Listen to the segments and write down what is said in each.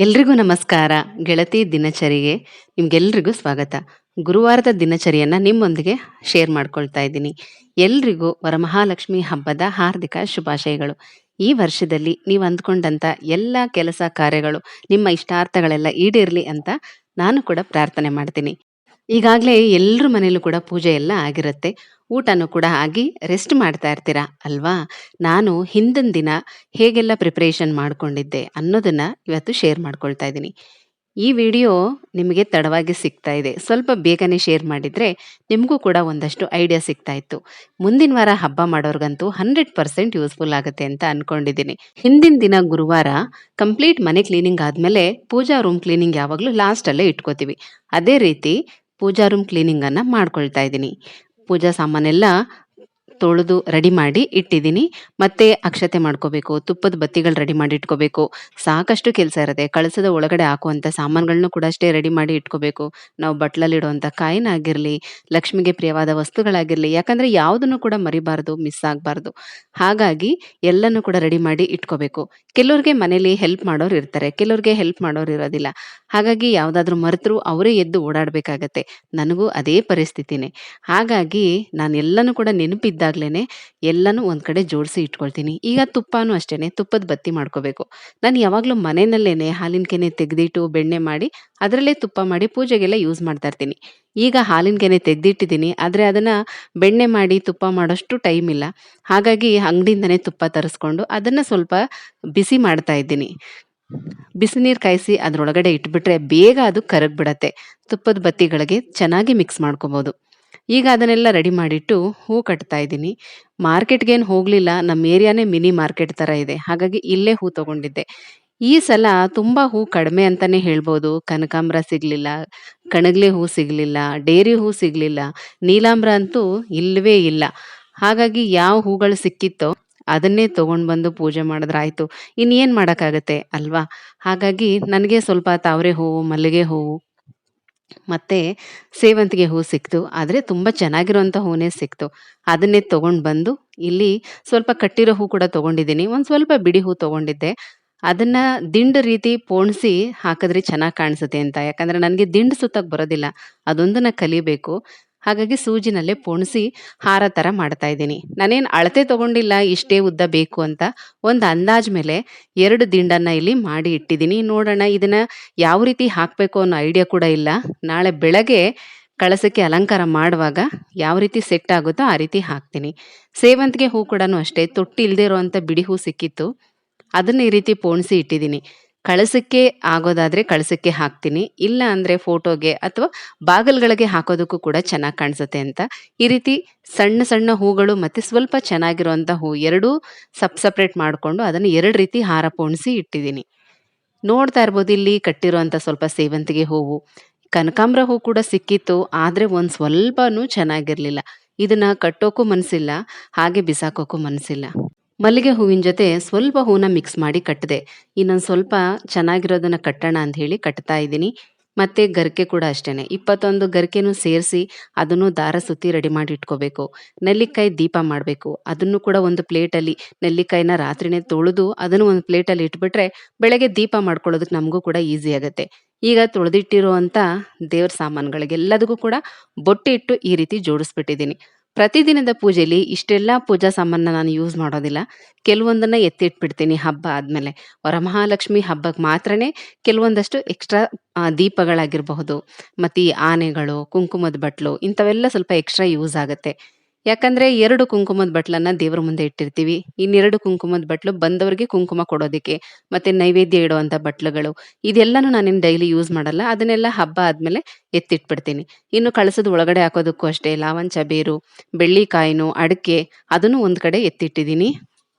ಎಲ್ರಿಗೂ ನಮಸ್ಕಾರ. ಗೆಳತಿ ದಿನಚರಿಗೆ ನಿಮ್ಗೆಲ್ರಿಗೂ ಸ್ವಾಗತ. ಗುರುವಾರದ ದಿನಚರಿಯನ್ನ ನಿಮ್ಮೊಂದಿಗೆ ಶೇರ್ ಮಾಡ್ಕೊಳ್ತಾ ಇದ್ದೀನಿ. ಎಲ್ರಿಗೂ ವರಮಹಾಲಕ್ಷ್ಮಿ ಹಬ್ಬದ ಹಾರ್ದಿಕ ಶುಭಾಶಯಗಳು. ಈ ವರ್ಷದಲ್ಲಿ ನೀವು ಅಂದ್ಕೊಂಡಂತ ಎಲ್ಲ ಕೆಲಸ ಕಾರ್ಯಗಳು, ನಿಮ್ಮ ಇಷ್ಟಾರ್ಥಗಳೆಲ್ಲ ಈಡೇರ್ಲಿ ಅಂತ ನಾನು ಕೂಡ ಪ್ರಾರ್ಥನೆ ಮಾಡ್ತೀನಿ. ಈಗಾಗಲೇ ಎಲ್ರ ಮನೇಲೂ ಕೂಡ ಪೂಜೆ ಎಲ್ಲ ಆಗಿರುತ್ತೆ. ಊಟನೂ ಕೂಡ ಆಗಿ ರೆಸ್ಟ್ ಮಾಡ್ತಾ ಇರ್ತೀರಾ ಅಲ್ವಾ? ನಾನು ಹಿಂದಿನ ದಿನ ಹೇಗೆಲ್ಲ ಪ್ರಿಪರೇಷನ್ ಮಾಡ್ಕೊಂಡಿದ್ದೆ ಅನ್ನೋದನ್ನ ಇವತ್ತು ಶೇರ್ ಮಾಡ್ಕೊಳ್ತಾ ಇದ್ದೀನಿ. ಈ ವಿಡಿಯೋ ನಿಮಗೆ ತಡವಾಗಿ ಸಿಗ್ತಾ ಇದೆ. ಸ್ವಲ್ಪ ಬೇಗನೆ ಶೇರ್ ಮಾಡಿದ್ರೆ ನಿಮಗೂ ಕೂಡ ಒಂದಷ್ಟು ಐಡಿಯಾ ಸಿಗ್ತಾ ಇತ್ತು. ಮುಂದಿನ ವಾರ ಹಬ್ಬ ಮಾಡೋರ್ಗಂತೂ 100% ಯೂಸ್ಫುಲ್ ಆಗುತ್ತೆ ಅಂತ ಅನ್ಕೊಂಡಿದ್ದೀನಿ. ಹಿಂದಿನ ದಿನ ಗುರುವಾರ ಕಂಪ್ಲೀಟ್ ಮನೆ ಕ್ಲೀನಿಂಗ್ ಆದ್ಮೇಲೆ ಪೂಜಾ ರೂಮ್ ಕ್ಲೀನಿಂಗ್ ಯಾವಾಗಲೂ ಲಾಸ್ಟ್ ಅಲ್ಲೇ ಇಟ್ಕೋತೀವಿ. ಅದೇ ರೀತಿ ಪೂಜಾ ರೂಮ್ ಕ್ಲೀನಿಂಗ್ ಅನ್ನ ಮಾಡ್ಕೊಳ್ತಾ ಇದ್ದೀನಿ. ಪೂಜಾ ಸಾಮಾನೆಲ್ಲ ತೊಳೆದು ರೆಡಿ ಮಾಡಿ ಇಟ್ಟಿದ್ದೀನಿ. ಮತ್ತೆ ಅಕ್ಷತೆ ಮಾಡ್ಕೋಬೇಕು, ತುಪ್ಪದ ಬತ್ತಿಗಳು ರೆಡಿ ಮಾಡಿ ಇಟ್ಕೋಬೇಕು. ಸಾಕಷ್ಟು ಕೆಲಸ ಇರುತ್ತೆ. ಕಳಸದ ಒಳಗಡೆ ಹಾಕುವಂಥ ಸಾಮಾನುಗಳನ್ನು ಕೂಡ ಅಷ್ಟೇ ರೆಡಿ ಮಾಡಿ ಇಟ್ಕೋಬೇಕು. ನಾವು ಬಟ್ಲಲ್ಲಿಡುವಂಥ ಕಾಯಿನ ಆಗಿರಲಿ, ಲಕ್ಷ್ಮಿಗೆ ಪ್ರಿಯವಾದ ವಸ್ತುಗಳಾಗಿರಲಿ, ಯಾಕಂದ್ರೆ ಯಾವುದನ್ನು ಕೂಡ ಮರಿಬಾರ್ದು, ಮಿಸ್ ಆಗಬಾರ್ದು. ಹಾಗಾಗಿ ಎಲ್ಲನೂ ಕೂಡ ರೆಡಿ ಮಾಡಿ ಇಟ್ಕೋಬೇಕು. ಕೆಲವ್ರಿಗೆ ಮನೇಲಿ ಹೆಲ್ಪ್ ಮಾಡೋರು ಇರ್ತಾರೆ, ಕೆಲವ್ರಿಗೆ ಹೆಲ್ಪ್ ಮಾಡೋರು ಇರೋದಿಲ್ಲ. ಹಾಗಾಗಿ ಯಾವುದಾದ್ರೂ ಮರೆತರು ಅವರೇ ಎದ್ದು ಓಡಾಡಬೇಕಾಗತ್ತೆ. ನನಗೂ ಅದೇ ಪರಿಸ್ಥಿತಿನೇ. ಹಾಗಾಗಿ ನಾನು ಎಲ್ಲನೂ ಕೂಡ ನೆನಪಿದ್ದಾಗ್ಲೇನೆ ಎಲ್ಲನೂ ಒಂದು ಕಡೆ ಜೋಡಿಸಿ ಇಟ್ಕೊಳ್ತೀನಿ. ಈಗ ತುಪ್ಪನೂ ಅಷ್ಟೇನೆ, ತುಪ್ಪದ ಬತ್ತಿ ಮಾಡ್ಕೋಬೇಕು. ನಾನು ಯಾವಾಗಲೂ ಮನೆಯಲ್ಲೇನೆ ಹಾಲಿನ ಕೆನೆ ತೆಗೆದಿಟ್ಟು ಬೆಣ್ಣೆ ಮಾಡಿ ಅದರಲ್ಲೇ ತುಪ್ಪ ಮಾಡಿ ಪೂಜೆಗೆಲ್ಲ ಯೂಸ್ ಮಾಡ್ತಾ ಇರ್ತೀನಿ. ಈಗ ಹಾಲಿನ ಕೆನೆ ತೆಗೆದಿಟ್ಟಿದ್ದೀನಿ, ಆದರೆ ಅದನ್ನ ಬೆಣ್ಣೆ ಮಾಡಿ ತುಪ್ಪ ಮಾಡೋಷ್ಟು ಟೈಮ್ ಇಲ್ಲ. ಹಾಗಾಗಿ ಅಂಗಡಿಯಿಂದನೇ ತುಪ್ಪ ತರಿಸ್ಕೊಂಡು ಅದನ್ನ ಸ್ವಲ್ಪ ಬಿಸಿ ಮಾಡ್ತಾ ಇದ್ದೀನಿ. ಬಿಸಿ ನೀರು ಕಾಯಿಸಿ ಅದ್ರೊಳಗಡೆ ಇಟ್ಬಿಟ್ರೆ ಬೇಗ ಅದು ಕರಗ್ಬಿಡತ್ತೆ. ತುಪ್ಪದ ಬತ್ತಿಗಳಿಗೆ ಚೆನ್ನಾಗಿ ಮಿಕ್ಸ್ ಮಾಡ್ಕೋಬಹುದು. ಈಗ ಅದನ್ನೆಲ್ಲ ರೆಡಿ ಮಾಡಿಟ್ಟು ಹೂ ಕಟ್ತಾ ಇದ್ದೀನಿ. ಮಾರ್ಕೆಟ್ಗೇನು ಹೋಗ್ಲಿಲ್ಲ, ನಮ್ಮ ಏರಿಯಾನೇ ಮಿನಿ ಮಾರ್ಕೆಟ್ ತರ ಇದೆ. ಹಾಗಾಗಿ ಇಲ್ಲೇ ಹೂ ತಗೊಂಡಿದ್ದೆ. ಈ ಸಲ ತುಂಬಾ ಹೂ ಕಡಿಮೆ ಅಂತಾನೆ ಹೇಳ್ಬೋದು. ಕನಕಾಂಬರ ಸಿಗ್ಲಿಲ್ಲ, ಕಣಗ್ಲೆ ಹೂ ಸಿಗ್ಲಿಲ್ಲ, ಡೇರಿ ಹೂ ಸಿಗ್ಲಿಲ್ಲ, ನೀಲಾಂಬ್ರ ಅಂತೂ ಇಲ್ವೇ ಇಲ್ಲ. ಹಾಗಾಗಿ ಯಾವ ಹೂಗಳು ಸಿಕ್ಕಿತ್ತೋ ಅದನ್ನೇ ತಗೊಂಡ್ ಬಂದು ಪೂಜೆ ಮಾಡಿದ್ರಾಯ್ತು. ಇನ್ನೇನ್ ಮಾಡಕ್ಕಾಗತ್ತೆ ಅಲ್ವಾ? ಹಾಗಾಗಿ ನನಗೆ ಸ್ವಲ್ಪ ತಾವರೆ ಹೂವು, ಮಲ್ಲಿಗೆ ಹೂವು ಮತ್ತೆ ಸೇವಂತಿಗೆ ಹೂ ಸಿಕ್ತು. ಆದ್ರೆ ತುಂಬಾ ಚೆನ್ನಾಗಿರುವಂತ ಹೂನೇ ಸಿಕ್ತು. ಅದನ್ನೇ ತಗೊಂಡ್ ಬಂದು ಇಲ್ಲಿ ಸ್ವಲ್ಪ ಕಟ್ಟಿರೋ ಹೂ ಕೂಡ ತಗೊಂಡಿದ್ದೀನಿ. ಒಂದ್ ಸ್ವಲ್ಪ ಬಿಡಿ ಹೂ ತಗೊಂಡಿದ್ದೆ. ಅದನ್ನ ದಿಂಡು ರೀತಿ ಪೋಣಿಸಿ ಹಾಕಿದ್ರೆ ಚೆನ್ನಾಗಿ ಕಾಣಿಸುತ್ತೆ ಅಂತ. ಯಾಕಂದ್ರೆ ನನಗೆ ದಿಂಡು ಸುತ್ತಕ್ ಬರೋದಿಲ್ಲ. ಅದೊಂದನ್ನ ಕಲಿಬೇಕು. ಹಾಗಾಗಿ ಸೂಜಿನಲ್ಲೇ ಪೋಣಿಸಿ ಹಾರ ತರ ಮಾಡ್ತಾ ಇದ್ದೀನಿ. ನಾನೇನ್ ಅಳತೆ ತಗೊಂಡಿಲ್ಲ ಇಷ್ಟೇ ಉದ್ದ ಬೇಕು ಅಂತ. ಒಂದು ಅಂದಾಜ್ ಮೇಲೆ 2 ದಿಂಡನ್ನ ಇಲ್ಲಿ ಮಾಡಿ ಇಟ್ಟಿದ್ದೀನಿ. ನೋಡೋಣ ಇದನ್ನ ಯಾವ ರೀತಿ ಹಾಕ್ಬೇಕು ಅನ್ನೋ ಐಡಿಯಾ ಕೂಡ ಇಲ್ಲ. ನಾಳೆ ಬೆಳಗ್ಗೆ ಕಳಸಕ್ಕೆ ಅಲಂಕಾರ ಮಾಡುವಾಗ ಯಾವ ರೀತಿ ಸೆಟ್ ಆಗುತ್ತೋ ಆ ರೀತಿ ಹಾಕ್ತೀನಿ. ಸೇವಂತಿಗೆ ಹೂ ಕೂಡನು ಅಷ್ಟೇ, ತೊಟ್ಟಿ ಇಲ್ದೇ ಇರುವಂತ ಬಿಡಿ ಹೂ ಸಿಕ್ಕಿತ್ತು. ಅದನ್ನ ಈ ರೀತಿ ಪೋಣಿಸಿ ಇಟ್ಟಿದ್ದೀನಿ. ಕಳಸಕ್ಕೆ ಆಗೋದಾದ್ರೆ ಕಳಸಕ್ಕೆ ಹಾಕ್ತೀನಿ. ಇಲ್ಲ ಅಂದ್ರೆ ಫೋಟೋಗೆ ಅಥವಾ ಬಾಗಲ್ಗಳಿಗೆ ಹಾಕೋದಕ್ಕೂ ಕೂಡ ಚೆನ್ನಾಗಿ ಕಾಣಿಸುತ್ತೆ ಅಂತ. ಈ ರೀತಿ ಸಣ್ಣ ಸಣ್ಣ ಹೂಗಳು ಮತ್ತೆ ಸ್ವಲ್ಪ ಚೆನ್ನಾಗಿರುವಂತ ಹೂ ಎರಡೂ ಸಪ್ರೇಟ್ ಮಾಡ್ಕೊಂಡು ಅದನ್ನ 2 ರೀತಿ ಹಾರ ಪೋಣಿಸಿ ಇಟ್ಟಿದ್ದೀನಿ. ನೋಡ್ತಾ ಇರ್ಬೋದು ಇಲ್ಲಿ ಕಟ್ಟಿರುವಂತ ಸ್ವಲ್ಪ ಸೇವಂತಿಗೆ ಹೂವು. ಕನಕಾಂಬರ ಹೂ ಕೂಡ ಸಿಕ್ಕಿತ್ತು. ಆದ್ರೆ ಒಂದ್ ಸ್ವಲ್ಪನೂ ಚೆನ್ನಾಗಿರ್ಲಿಲ್ಲ. ಇದನ್ನ ಕಟ್ಟೋಕ್ಕೂ ಮನ್ಸಿಲ್ಲ, ಹಾಗೆ ಬಿಸಾಕೋಕ್ಕೂ ಮನ್ಸಿಲ್ಲ. ಮಲ್ಲಿಗೆ ಹೂವಿನ ಜೊತೆ ಸ್ವಲ್ಪ ಹೂನ ಮಿಕ್ಸ್ ಮಾಡಿ ಕಟ್ಟಿದೆ. ಇನ್ನೊಂದು ಸ್ವಲ್ಪ ಚೆನ್ನಾಗಿರೋದನ್ನ ಕಟ್ಟೋಣ ಅಂತ ಹೇಳಿ ಕಟ್ತಾ ಇದ್ದೀನಿ. ಮತ್ತೆ ಗರಿಕೆ ಕೂಡ ಅಷ್ಟೇನೆ. 21 ಗರಿಕೆನೂ ಸೇರಿಸಿ ಅದನ್ನು ದಾರ ಸುತ್ತಿ ರೆಡಿ ಮಾಡಿ ಇಟ್ಕೋಬೇಕು. ನೆಲ್ಲಿಕಾಯಿ ದೀಪ ಮಾಡಬೇಕು. ಅದನ್ನು ಕೂಡ ಒಂದು ಪ್ಲೇಟಲ್ಲಿ ನೆಲ್ಲಿಕಾಯಿನ ರಾತ್ರಿನೇ ತೊಳೆದು ಅದನ್ನು ಒಂದು ಪ್ಲೇಟಲ್ಲಿ ಇಟ್ಬಿಟ್ರೆ ಬೆಳಗ್ಗೆ ದೀಪ ಮಾಡ್ಕೊಳ್ಳೋದಕ್ಕೆ ನಮಗೂ ಕೂಡ ಈಸಿ ಆಗುತ್ತೆ. ಈಗ ತೊಳೆದಿಟ್ಟಿರುವಂತ ದೇವ್ರ ಸಾಮಾನುಗಳಿಗೆಲ್ಲದಕ್ಕೂ ಕೂಡ ಬೊಟ್ಟೆ ಇಟ್ಟು ಈ ರೀತಿ ಜೋಡಿಸ್ಬಿಟ್ಟಿದ್ದೀನಿ. ಪ್ರತಿದಿನದ ಪೂಜೆಯಲ್ಲಿ ಇಷ್ಟೆಲ್ಲ ಪೂಜಾ ಸಾಮಾನ ನಾನು ಯೂಸ್ ಮಾಡೋದಿಲ್ಲ. ಕೆಲವೊಂದನ್ನ ಎತ್ತಿಟ್ಬಿಡ್ತೀನಿ ಹಬ್ಬ ಆದ್ಮೇಲೆ. ವರಮಹಾಲಕ್ಷ್ಮಿ ಹಬ್ಬಕ್ಕೆ ಮಾತ್ರನೇ ಕೆಲವೊಂದಷ್ಟು ಎಕ್ಸ್ಟ್ರಾ ದೀಪಗಳಾಗಿರಬಹುದು, ಮತ್ತೆ ಈ ಆನೆಗಳು, ಕುಂಕುಮದ ಬಟ್ಲು ಇಂಥವೆಲ್ಲ ಸ್ವಲ್ಪ ಎಕ್ಸ್ಟ್ರಾ ಯೂಸ್ ಆಗುತ್ತೆ. ಯಾಕಂದ್ರೆ 2 ಕುಂಕುಮದ ಬಟ್ಲನ್ನ ದೇವ್ರ ಮುಂದೆ ಇಟ್ಟಿರ್ತೀವಿ. ಇನ್ನೆರಡು ಕುಂಕುಮದ ಬಟ್ಲು ಬಂದವರಿಗೆ ಕುಂಕುಮ ಕೊಡೋದಕ್ಕೆ, ಮತ್ತೆ ನೈವೇದ್ಯ ಇಡುವಂತ ಬಟ್ಲುಗಳು. ಇದೆಲ್ಲಾನು ನಾನೇನು ಡೈಲಿ ಯೂಸ್ ಮಾಡಲ್ಲ. ಅದನ್ನೆಲ್ಲ ಹಬ್ಬ ಆದ್ಮೇಲೆ ಎತ್ತಿಟ್ಬಿಡ್ತೀನಿ. ಇನ್ನು ಕಳಸದ ಒಳಗಡೆ ಹಾಕೋದಕ್ಕೂ ಅಷ್ಟೇ ಲಾವಂಚ ಬೇರು, ಬೆಳ್ಳಿಕಾಯಿನು, ಅಡಿಕೆ ಅದನ್ನು ಒಂದ್ ಕಡೆ ಎತ್ತಿಟ್ಟಿದ್ದೀನಿ.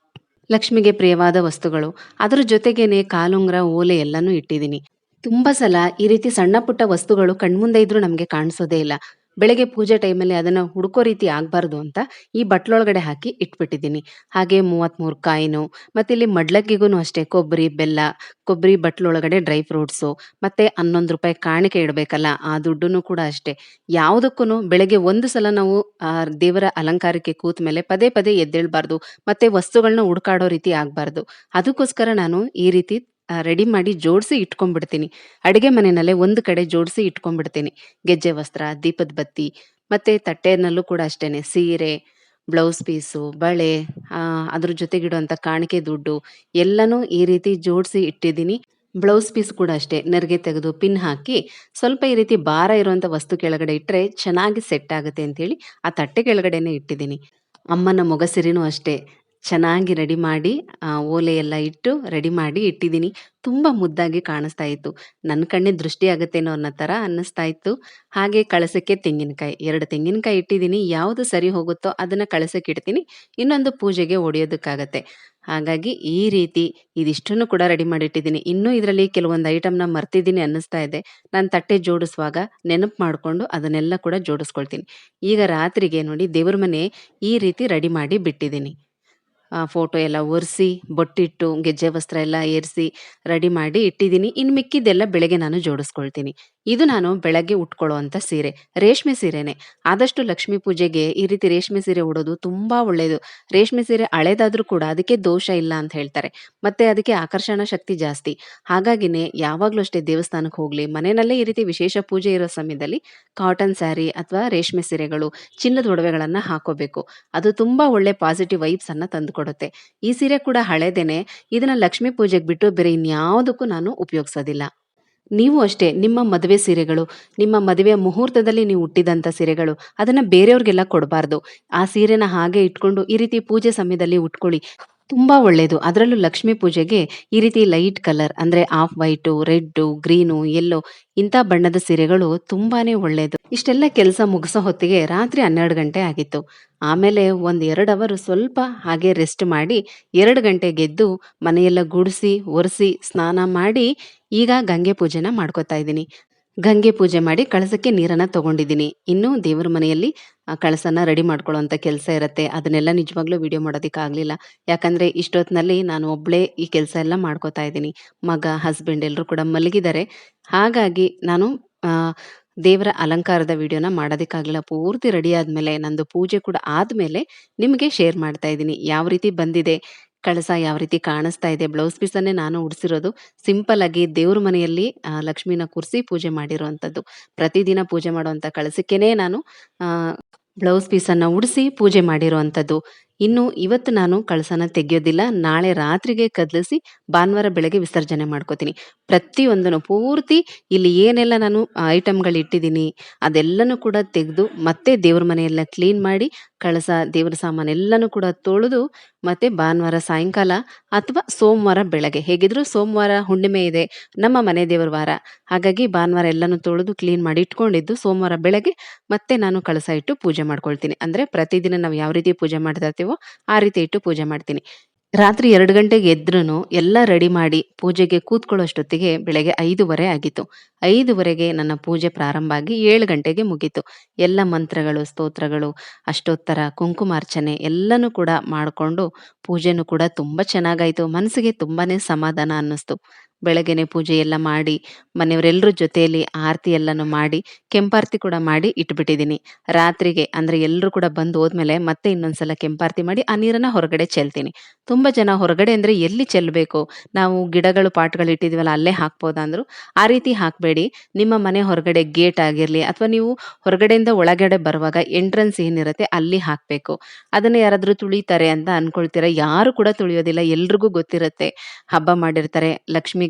ಲಕ್ಷ್ಮಿಗೆ ಪ್ರಿಯವಾದ ವಸ್ತುಗಳು, ಅದ್ರ ಜೊತೆಗೇನೆ ಕಾಲುಂಗ್ರ, ಓಲೆ ಎಲ್ಲಾನು ಇಟ್ಟಿದ್ದೀನಿ. ತುಂಬಾ ಸಲ ಈ ರೀತಿ ಸಣ್ಣ ಪುಟ್ಟ ವಸ್ತುಗಳು ಕಣ್ಮುಂದೆ ಇದ್ರೂ ನಮ್ಗೆ ಕಾಣಿಸೋದೇ ಇಲ್ಲ. ಬೆಳಗ್ಗೆ ಪೂಜೆ ಟೈಮಲ್ಲಿ ಅದನ್ನ ಹುಡುಕೋ ರೀತಿ ಆಗ್ಬಾರ್ದು ಅಂತ ಈ ಬಟ್ಲೊಳಗಡೆ ಹಾಕಿ ಇಟ್ಬಿಟ್ಟಿದ್ದೀನಿ. ಹಾಗೆ 33 ಕಾಯಿನು, ಮತ್ತೆ ಇಲ್ಲಿ ಮಡ್ಲಕ್ಕಿಗೂನು ಅಷ್ಟೇ ಕೊಬ್ಬರಿ, ಬೆಲ್ಲ, ಕೊಬ್ಬರಿ ಬಟ್ಲೊಳಗಡೆ ಡ್ರೈ ಫ್ರೂಟ್ಸು, ಮತ್ತೆ ₹11 ಕಾಣಿಕೆ ಇಡಬೇಕಲ್ಲ ಆ ದುಡ್ಡುನು ಕೂಡ ಅಷ್ಟೇ. ಯಾವುದಕ್ಕೂನು ಬೆಳಗ್ಗೆ ಒಂದು ಸಲ ನಾವು ದೇವರ ಅಲಂಕಾರಕ್ಕೆ ಕೂತ ಮೇಲೆ ಪದೇ ಪದೇ ಎದ್ದೇಳ್ಬಾರ್ದು. ಮತ್ತೆ ವಸ್ತುಗಳನ್ನ ಹುಡುಕಾಡೋ ರೀತಿ ಆಗ್ಬಾರ್ದು. ಅದಕ್ಕೋಸ್ಕರ ನಾನು ಈ ರೀತಿ ರೆಡಿ ಮಾಡಿ ಜೋಡಿಸಿ ಇಟ್ಕೊಂಡ್ಬಿಡ್ತೀನಿ. ಅಡುಗೆ ಮನೆಯಲ್ಲೇ ಒಂದು ಕಡೆ ಜೋಡಿಸಿ ಇಟ್ಕೊಂಡ್ಬಿಡ್ತೀನಿ. ಗೆಜ್ಜೆ ವಸ್ತ್ರ, ದೀಪದ ಬತ್ತಿ, ಮತ್ತೆ ತಟ್ಟೆನಲ್ಲೂ ಕೂಡ ಅಷ್ಟೇನೆ ಸೀರೆ, ಬ್ಲೌಸ್ ಪೀಸು, ಬಳೆ, ಅದ್ರ ಜೊತೆಗಿಡುವಂಥ ಕಾಣಿಕೆ ದುಡ್ಡು ಎಲ್ಲನೂ ಈ ರೀತಿ ಜೋಡಿಸಿ ಇಟ್ಟಿದ್ದೀನಿ. ಬ್ಲೌಸ್ ಪೀಸ್ ಕೂಡ ಅಷ್ಟೇ ನೆರಿಗೆ ತೆಗೆದು ಪಿನ್ ಹಾಕಿ ಸ್ವಲ್ಪ ಈ ರೀತಿ ಭಾರ ಇರುವಂಥ ವಸ್ತು ಕೆಳಗಡೆ ಇಟ್ಟರೆ ಚೆನ್ನಾಗಿ ಸೆಟ್ ಆಗುತ್ತೆ ಅಂತೇಳಿ ಆ ತಟ್ಟೆ ಕೆಳಗಡೆನೆ ಇಟ್ಟಿದ್ದೀನಿ. ಅಮ್ಮನ ಮೊಗಸಿರಿನೂ ಅಷ್ಟೇ ಚೆನ್ನಾಗಿ ರೆಡಿ ಮಾಡಿ ಓಲೆ ಎಲ್ಲ ಇಟ್ಟು ರೆಡಿ ಮಾಡಿ ಇಟ್ಟಿದ್ದೀನಿ. ತುಂಬ ಮುದ್ದಾಗಿ ಕಾಣಿಸ್ತಾ ಇತ್ತು. ನನ್ನ ಕಣ್ಣಿಗೆ ದೃಷ್ಟಿ ಆಗುತ್ತೇನೋ ಅನ್ನೋ ಥರ ಅನ್ನಿಸ್ತಾ ಇತ್ತು. ಹಾಗೆ ಕಳಸಕ್ಕೆ ತೆಂಗಿನಕಾಯಿ 2 ತೆಂಗಿನಕಾಯಿ ಇಟ್ಟಿದ್ದೀನಿ. ಯಾವುದು ಸರಿ ಹೋಗುತ್ತೋ ಅದನ್ನು ಕಳಸಕ್ಕೆ ಇಡ್ತೀನಿ. ಇನ್ನೊಂದು ಪೂಜೆಗೆ ಒಡೆಯೋದಕ್ಕಾಗತ್ತೆ. ಹಾಗಾಗಿ ಈ ರೀತಿ ಇದಿಷ್ಟನ್ನು ಕೂಡ ರೆಡಿ ಮಾಡಿ ಇಟ್ಟಿದ್ದೀನಿ. ಇನ್ನೂ ಇದರಲ್ಲಿ ಕೆಲವೊಂದು ಐಟಮ್‌ನ ಮರ್ತಿದ್ದೀನಿ ಅನ್ನಿಸ್ತಾ ಇದೆ. ನಾನು ತಟ್ಟೆ ಜೋಡಿಸುವಾಗ ನೆನಪು ಮಾಡಿಕೊಂಡು ಅದನ್ನೆಲ್ಲ ಕೂಡ ಜೋಡಿಸ್ಕೊಳ್ತೀನಿ. ಈಗ ರಾತ್ರಿಗೆ ನೋಡಿ ದೇವ್ರ ಮನೆ ಈ ರೀತಿ ರೆಡಿ ಮಾಡಿ ಬಿಟ್ಟಿದ್ದೀನಿ. ಫೋಟೋ ಎಲ್ಲ ಒರೆಸಿ, ಬೊಟ್ಟಿಟ್ಟು, ಗೆಜ್ಜೆ ವಸ್ತ್ರ ಎಲ್ಲ ಏರಿಸಿ ರೆಡಿ ಮಾಡಿ ಇಟ್ಟಿದ್ದೀನಿ. ಇನ್ನು ಮಿಕ್ಕಿದ್ದೆಲ್ಲ ಬೆಳಗ್ಗೆ ನಾನು ಜೋಡಿಸ್ಕೊಳ್ತೀನಿ. ಇದು ನಾನು ಬೆಳಗ್ಗೆ ಉಟ್ಕೊಳ್ಳುವಂಥ ಸೀರೆ. ರೇಷ್ಮೆ ಸೀರೆನೇ. ಆದಷ್ಟು ಲಕ್ಷ್ಮೀ ಪೂಜೆಗೆ ಈ ರೀತಿ ರೇಷ್ಮೆ ಸೀರೆ ಉಡೋದು ತುಂಬಾ ಒಳ್ಳೆಯದು. ರೇಷ್ಮೆ ಸೀರೆ ಹಳೇದಾದ್ರೂ ಕೂಡ ಅದಕ್ಕೆ ದೋಷ ಇಲ್ಲ ಅಂತ ಹೇಳ್ತಾರೆ. ಮತ್ತೆ ಅದಕ್ಕೆ ಆಕರ್ಷಣಾ ಶಕ್ತಿ ಜಾಸ್ತಿ. ಹಾಗಾಗಿನೇ ಯಾವಾಗಲೂ ಅಷ್ಟೇ ದೇವಸ್ಥಾನಕ್ಕೆ ಹೋಗ್ಲಿ, ಮನೆಯಲ್ಲೇ ಈ ರೀತಿ ವಿಶೇಷ ಪೂಜೆ ಇರೋ ಸಮಯದಲ್ಲಿ ಕಾಟನ್ ಸ್ಯಾರಿ ಅಥವಾ ರೇಷ್ಮೆ ಸೀರೆಗಳು, ಚಿನ್ನದ ಒಡವೆಗಳನ್ನ ಹಾಕೋಬೇಕು. ಅದು ತುಂಬಾ ಒಳ್ಳೆ ಪಾಸಿಟಿವ್ ವೈಬ್ಸ್ ಅನ್ನ ತಂದುಕೊಡುತ್ತೆ. ಈ ಸೀರೆ ಕೂಡ ಹಳೇದೇನೆ. ಇದನ್ನ ಲಕ್ಷ್ಮೀ ಪೂಜೆಗೆ ಬಿಟ್ಟು ಬೇರೆ ಇನ್ಯಾವುದಕ್ಕೂ ನಾನು ಉಪಯೋಗಿಸೋದಿಲ್ಲ. ನೀವು ಅಷ್ಟೇ ನಿಮ್ಮ ಮದುವೆ ಸೀರೆಗಳು, ನಿಮ್ಮ ಮದುವೆಯ ಮುಹೂರ್ತದಲ್ಲಿ ನೀವು ಉಟ್ಟಿದಂಥ ಸೀರೆಗಳು, ಅದನ್ನ ಬೇರೆಯವ್ರಿಗೆಲ್ಲ ಕೊಡಬಾರ್ದು. ಆ ಸೀರೆನ ಹಾಗೆ ಇಟ್ಕೊಂಡು ಈ ರೀತಿ ಪೂಜೆ ಸಮಯದಲ್ಲಿ ಉಟ್ಕೊಳ್ಳಿ. ತುಂಬಾ ಒಳ್ಳೆಯದು. ಅದರಲ್ಲೂ ಲಕ್ಷ್ಮೀ ಪೂಜೆಗೆ ಈ ರೀತಿ ಲೈಟ್ ಕಲರ್ ಅಂದ್ರೆ of white, red, green, yellow ಇಂಥ ಬಣ್ಣದ ಸೀರೆಗಳು ತುಂಬಾನೇ ಒಳ್ಳೆಯದು. ಇಷ್ಟೆಲ್ಲ ಕೆಲಸ ಮುಗಿಸೋ ಹೊತ್ತಿಗೆ ರಾತ್ರಿ 12 ಗಂಟೆ ಆಗಿತ್ತು. ಆಮೇಲೆ ಒಂದು 2 ಅವರ್ ಸ್ವಲ್ಪ ಹಾಗೆ ರೆಸ್ಟ್ ಮಾಡಿ 2 ಗಂಟೆಗೆ ಎದ್ದು ಮನೆಯೆಲ್ಲ ಗುಡಿಸಿ, ಒರೆಸಿ, ಸ್ನಾನ ಮಾಡಿ ಈಗ ಗಂಗೆ ಪೂಜೆನ ಮಾಡ್ಕೊತಾ ಇದ್ದೀನಿ. ಗಂಗೆ ಪೂಜೆ ಮಾಡಿ ಕಳಸಕ್ಕೆ ನೀರನ್ನ ತಗೊಂಡಿದ್ದೀನಿ. ಇನ್ನು ದೇವರ ಮನೆಯಲ್ಲಿ ಕಳಸನ ರೆಡಿ ಮಾಡ್ಕೊಳ್ಳುವಂಥ ಕೆಲಸ ಇರುತ್ತೆ. ಅದನ್ನೆಲ್ಲ ನಿಜವಾಗ್ಲೂ ವಿಡಿಯೋ ಮಾಡೋದಕ್ಕಾಗಲಿಲ್ಲ. ಯಾಕಂದ್ರೆ ಇಷ್ಟೊತ್ತಿನಲ್ಲಿ ನಾನು ಒಬ್ಬಳೇ ಈ ಕೆಲಸ ಎಲ್ಲ ಮಾಡ್ಕೊತಾ ಇದ್ದೀನಿ. ಮಗ, ಹಸ್ಬೆಂಡ್ ಎಲ್ಲರೂ ಕೂಡ ಮಲಗಿದ್ದಾರೆ. ಹಾಗಾಗಿ ನಾನು ಆ, ದೇವರ ಅಲಂಕಾರದ ವಿಡಿಯೋನ ಮಾಡೋದಕ್ಕಾಗಲಿಲ್ಲ. ಪೂರ್ತಿ ರೆಡಿ ಆದ್ಮೇಲೆ ನಂದು ಪೂಜೆ ಕೂಡ ಆದ್ಮೇಲೆ ನಿಮಗೆ ಶೇರ್ ಮಾಡ್ತಾ ಇದ್ದೀನಿ. ಯಾವ ರೀತಿ ಬಂದಿದೆ, ಕಳಸ ಯಾವ ರೀತಿ ಕಾಣಿಸ್ತಾ ಇದೆ. ಬ್ಲೌಸ್ ಪೀಸನ್ನೇ ನಾನು ಉಡಿಸಿರೋದು. ಸಿಂಪಲ್ ಆಗಿ ದೇವ್ರ ಮನೆಯಲ್ಲಿ ಲಕ್ಷ್ಮಿನ ಕೂರಿಸಿ ಪೂಜೆ ಮಾಡಿರುವಂಥದ್ದು. ಪ್ರತಿದಿನ ಪೂಜೆ ಮಾಡುವಂಥ ಕಳಸಕ್ಕೇನೆ ನಾನು ಆ, ಬ್ಲೌಸ್ ಪೀಸನ್ನ ಉಡಿಸಿ ಪೂಜೆ ಮಾಡಿರುವಂಥದ್ದು. ಇನ್ನು ಇವತ್ತು ನಾನು ಕಳಸನ ತೆಗೆಯೋದಿಲ್ಲ. ನಾಳೆ ರಾತ್ರಿಗೆ ಕದಲಿಸಿ ಭಾನುವಾರ ಬೆಳಗ್ಗೆ ವಿಸರ್ಜನೆ ಮಾಡ್ಕೋತೀನಿ. ಪ್ರತಿಯೊಂದನ್ನು ಪೂರ್ತಿ ಇಲ್ಲಿ ಏನೆಲ್ಲ ನಾನು ಐಟಮ್‌ಗಳು ಇಟ್ಟಿದ್ದೀನಿ ಅದೆಲ್ಲನೂ ಕೂಡ ತೆಗೆದು ಮತ್ತೆ ದೇವ್ರ ಮನೆಯೆಲ್ಲ ಕ್ಲೀನ್ ಮಾಡಿ ಕಳಸ, ದೇವ್ರ ಸಾಮಾನೆಲ್ಲನೂ ಕೂಡ ತೊಳೆದು ಮತ್ತೆ ಭಾನುವಾರ ಸಾಯಂಕಾಲ ಅಥವಾ ಸೋಮವಾರ ಬೆಳಗ್ಗೆ, ಹೇಗಿದ್ರು ಸೋಮವಾರ ಹುಣ್ಣಿಮೆ ಇದೆ, ನಮ್ಮ ಮನೆ ದೇವರ ವಾರ. ಹಾಗಾಗಿ ಭಾನುವಾರ ಎಲ್ಲನೂ ತೊಳೆದು ಕ್ಲೀನ್ ಮಾಡಿ ಇಟ್ಕೊಂಡಿದ್ದು ಸೋಮವಾರ ಬೆಳಗ್ಗೆ ಮತ್ತೆ ನಾನು ಕಳಸ ಇಟ್ಟು ಪೂಜೆ ಮಾಡ್ಕೊಳ್ತೀನಿ. ಅಂದ್ರೆ ಪ್ರತಿದಿನ ನಾವು ಯಾವ ರೀತಿ ಪೂಜೆ ಮಾಡ್ತಾ ಇರ್ತೀವೋ ಆ ರೀತಿ ಇಟ್ಟು ಪೂಜೆ ಮಾಡ್ತೀನಿ. ರಾತ್ರಿ 2 ಗಂಟೆಗೆ ಎದ್ರುನು ಎಲ್ಲ ರೆಡಿ ಮಾಡಿ ಪೂಜೆಗೆ ಕೂತ್ಕೊಳ್ಳೋಷ್ಟೊತ್ತಿಗೆ ಬೆಳಗ್ಗೆ 5:30 ಆಗಿತ್ತು. 5:30ಗೆ ನನ್ನ ಪೂಜೆ ಪ್ರಾರಂಭ ಆಗಿ 7 ಗಂಟೆಗೆ ಮುಗೀತು. ಎಲ್ಲ ಮಂತ್ರಗಳು, ಸ್ತೋತ್ರಗಳು, ಅಷ್ಟೋತ್ತರ, ಕುಂಕುಮಾರ್ಚನೆ ಎಲ್ಲನೂ ಕೂಡ ಮಾಡಿಕೊಂಡು ಪೂಜೆನೂ ಕೂಡ ತುಂಬ ಚೆನ್ನಾಗಾಯ್ತು. ಮನಸ್ಸಿಗೆ ತುಂಬಾನೇ ಸಮಾಧಾನ ಅನ್ನಿಸ್ತು. ಬೆಳಗ್ಗೆನೆ ಪೂಜೆ ಎಲ್ಲ ಮಾಡಿ ಮನೆಯವರೆಲ್ಲರ ಜೊತೆಯಲ್ಲಿ ಆರತಿ ಎಲ್ಲನೂ ಮಾಡಿ ಕೆಂಪಾರತಿ ಕೂಡ ಮಾಡಿ ಇಟ್ಬಿಟ್ಟಿದ್ದೀನಿ. ರಾತ್ರಿಗೆ ಅಂದ್ರೆ ಎಲ್ಲರೂ ಕೂಡ ಬಂದು ಹೋದ್ಮೇಲೆ ಮತ್ತೆ ಇನ್ನೊಂದ್ಸಲ ಕೆಂಪಾರತಿ ಮಾಡಿ ಆ ನೀರನ್ನ ಹೊರಗಡೆ ಚೆಲ್ತೀನಿ. ತುಂಬಾ ಜನ ಹೊರಗಡೆ ಅಂದ್ರೆ ಎಲ್ಲಿ ಚೆಲ್ಲಬೇಕು, ನಾವು ಗಿಡಗಳು ಪಾಟ್‌ಗಳು ಇಟ್ಟಿದೀವಲ್ಲ ಅಲ್ಲೇ ಹಾಕ್ಬೋದಾ ಅಂದ್ರು. ಆ ರೀತಿ ಹಾಕ್ಬೇಡಿ. ನಿಮ್ಮ ಮನೆ ಹೊರಗಡೆ ಗೇಟ್ ಆಗಿರ್ಲಿ ಅಥವಾ ನೀವು ಹೊರಗಡೆಯಿಂದ ಒಳಗಡೆ ಬರುವಾಗ ಎಂಟ್ರನ್ಸ್ ಏನಿರುತ್ತೆ ಅಲ್ಲಿ ಹಾಕ್ಬೇಕು. ಅದನ್ನ ಯಾರಾದ್ರೂ ತುಳಿತಾರೆ ಅಂತ ಅನ್ಕೊಳ್ತೀರಾ? ಯಾರು ಕೂಡ ತುಳಿಯೋದಿಲ್ಲ. ಎಲ್ರಿಗೂ ಗೊತ್ತಿರುತ್ತೆ. ಹಬ್ಬ ಮಾಡಿರ್ತಾರೆ. ಲಕ್ಷ್ಮಿಗೆ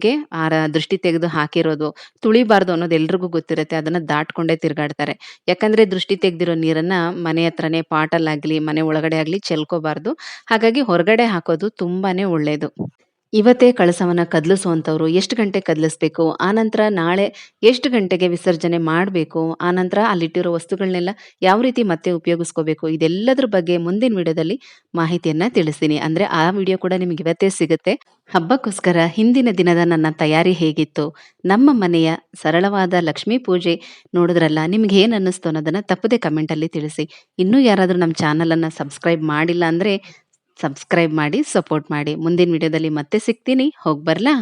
ದೃಷ್ಟಿ ತೆಗೆದು ಹಾಕಿರೋದು. ತುಳಿಬಾರ್ದು ಅನ್ನೋದು ಎಲ್ರಿಗೂ ಗೊತ್ತಿರುತ್ತೆ. ಅದನ್ನ ದಾಟ್ಕೊಂಡೇ ತಿರುಗಾಡ್ತಾರೆ. ಯಾಕಂದ್ರೆ ದೃಷ್ಟಿ ತೆಗ್ದಿರೋ ನೀರನ್ನ ಮನೆ ಹತ್ರನೇ ಪಾಟಲ್ಲಾಗ್ಲಿ, ಮನೆ ಒಳಗಡೆ ಆಗ್ಲಿ ಚೆಲ್ಕೋಬಾರ್ದು. ಹಾಗಾಗಿ ಹೊರಗಡೆ ಹಾಕೋದು ತುಂಬಾನೇ ಒಳ್ಳೇದು. ಇವತ್ತೇ ಕಳಸವನ್ನ ಕದಲಿಸುವಂಥವ್ರು ಎಷ್ಟು ಗಂಟೆಗೆ ಕದಲಿಸ್ಬೇಕು, ಆನಂತರ ನಾಳೆ ಎಷ್ಟು ಗಂಟೆಗೆ ವಿಸರ್ಜನೆ ಮಾಡಬೇಕು, ಆನಂತರ ಅಲ್ಲಿಟ್ಟಿರೋ ವಸ್ತುಗಳನ್ನೆಲ್ಲ ಯಾವ ರೀತಿ ಮತ್ತೆ ಉಪಯೋಗಿಸ್ಕೋಬೇಕು, ಇದೆಲ್ಲದ್ರ ಬಗ್ಗೆ ಮುಂದಿನ ವಿಡಿಯೋದಲ್ಲಿ ಮಾಹಿತಿಯನ್ನ ತಿಳಿಸ್ತೀನಿ. ಅಂದ್ರೆ ಆ ವಿಡಿಯೋ ಕೂಡ ನಿಮಗೆ ಇವತ್ತೇ ಸಿಗುತ್ತೆ. ಹಬ್ಬಕ್ಕೋಸ್ಕರ ಹಿಂದಿನ ದಿನದ ನನ್ನ ತಯಾರಿ ಹೇಗಿತ್ತು, ನಮ್ಮ ಮನೆಯ ಸರಳವಾದ ಲಕ್ಷ್ಮೀ ಪೂಜೆ ನೋಡಿದ್ರಲ್ಲ, ನಿಮ್ಗೆ ಏನ್ ಅನ್ನಿಸ್ತು ಅನ್ನೋದನ್ನ ತಪ್ಪದೆ ಕಮೆಂಟಲ್ಲಿ ತಿಳಿಸಿ. ಇನ್ನೂ ಯಾರಾದರೂ ನಮ್ಮ ಚಾನಲನ್ನು ಸಬ್ಸ್ಕ್ರೈಬ್ ಮಾಡಿಲ್ಲ ಅಂದ್ರೆ ಸಬ್ಸ್ಕ್ರೈಬ್ ಮಾಡಿ, ಸಪೋರ್ಟ್ ಮಾಡಿ. ಮುಂದಿನ ವಿಡಿಯೋದಲ್ಲಿ ಮತ್ತೆ ಸಿಗ್ತೀನಿ. ಹೋಗ್ಬರ್ಲಾ?